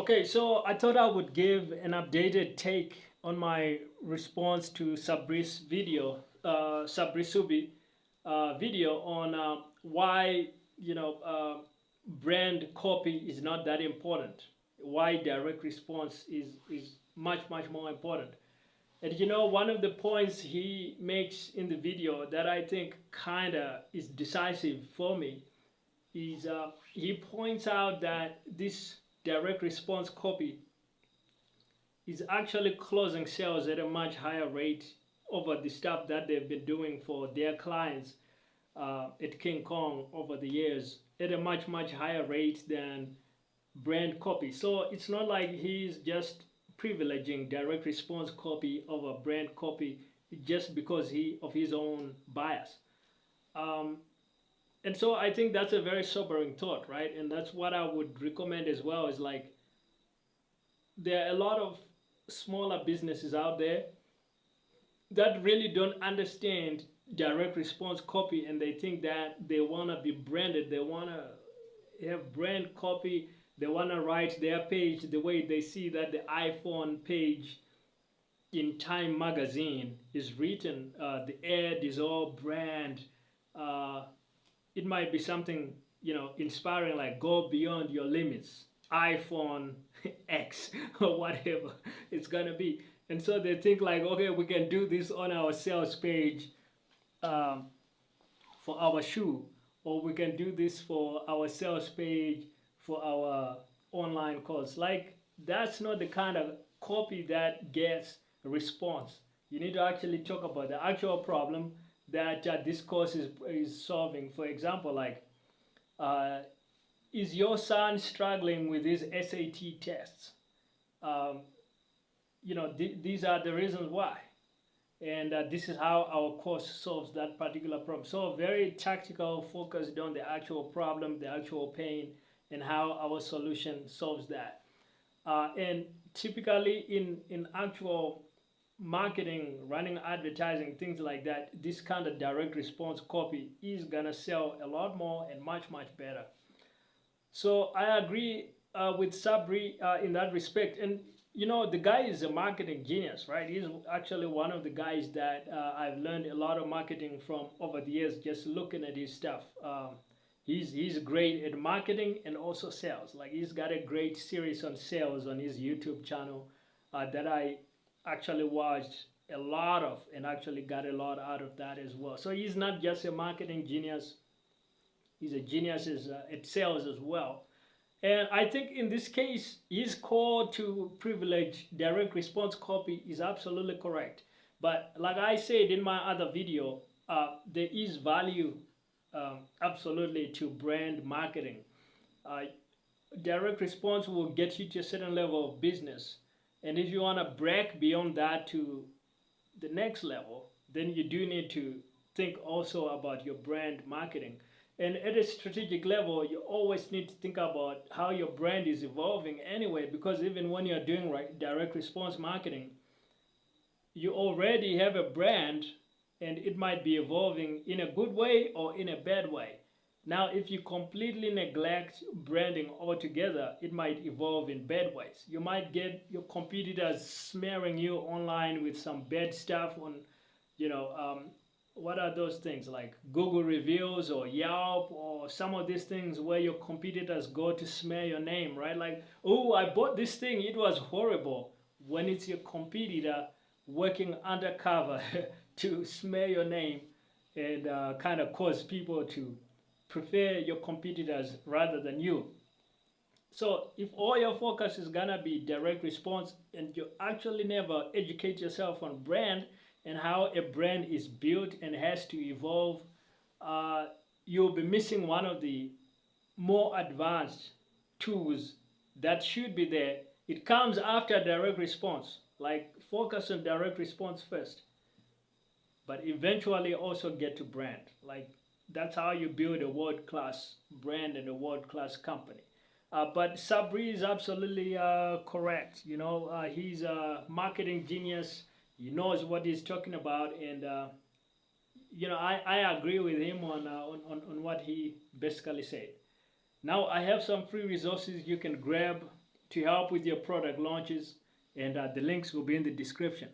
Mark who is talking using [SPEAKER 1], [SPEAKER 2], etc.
[SPEAKER 1] Okay, so I thought I would give an updated take on my response to Sabri's video, Sabri Suby video on why brand copy is not that important. Why direct response is much more important. And one of the points he makes in the video that I think kinda is decisive for me is he points out that this direct response copy is actually closing sales at a much higher rate over the stuff that they've been doing for their clients at King Kong over the years at a much higher rate than brand copy. So it's not like he's just privileging direct response copy over brand copy just because he of his own bias. Um, and so I think that's a very sobering thought, right? And that's what I would recommend as well. Is like there are a lot of smaller businesses out there that really don't understand direct response copy, and they think that they want to be branded, they want to have brand copy, they want to write their page the way they see that the iPhone page in Time magazine is written. The ad is all brand. uh, it might be something inspiring, like go beyond your limits, iPhone X or whatever it's gonna be. And so they think like, okay, we can do this on our sales page um, for our shoe, or we can do this for our sales page for our online course. Like, that's not the kind of copy that gets a response. You need to actually talk about the actual problem that this course is solving. For example, like, uh, is your son struggling with his SAT tests? Um, these are the reasons why. And this is how our course solves that particular problem. So very tactical, focused on the actual problem, the actual pain, and how our solution solves that. And typically in actual marketing, running advertising, things like that, this kind of direct response copy is gonna sell a lot more and much better. So I agree with Sabri in that respect. And the guy is a marketing genius, right? He's actually one of the guys that I've learned a lot of marketing from over the years, just looking at his stuff. He's great at marketing and also sales. Like, he's got a great series on sales on his YouTube channel that I actually watched a lot of, and actually got a lot out of that as well. So he's not just a marketing genius, he's a genius at sales as well. And I think in this case, his call to privilege direct response copy is absolutely correct. But like I said in my other video, there is value absolutely to brand marketing. Uh, Direct response will get you to a certain level of business. And if you want to break beyond that to the next level, then you do need to think also about your brand marketing. And at a strategic level, you always need to think about how your brand is evolving anyway, because even when you're doing direct response marketing, you already have a brand, and it might be evolving in a good way or in a bad way. Now, if you completely neglect branding altogether, it might evolve in bad ways. You might get your competitors smearing you online with some bad stuff on, you know, what are those things like Google reviews or Yelp or some of these things where your competitors go to smear your name, right? Like, oh, I bought this thing, it was horrible. When it's your competitor working undercover to smear your name and kind of cause people to prefer your competitors rather than you. So if all your focus is gonna be direct response, and you actually never educate yourself on brand and how a brand is built and has to evolve, you'll be missing one of the more advanced tools that should be there. It comes after direct response. Like, focus on direct response first, but eventually also get to brand. Like, that's how you build a world-class brand and a world-class company. But Sabri is absolutely correct. He's a marketing genius. He knows what he's talking about, and I agree with him on what he basically said. Now I have some free resources you can grab to help with your product launches, and the links will be in the description.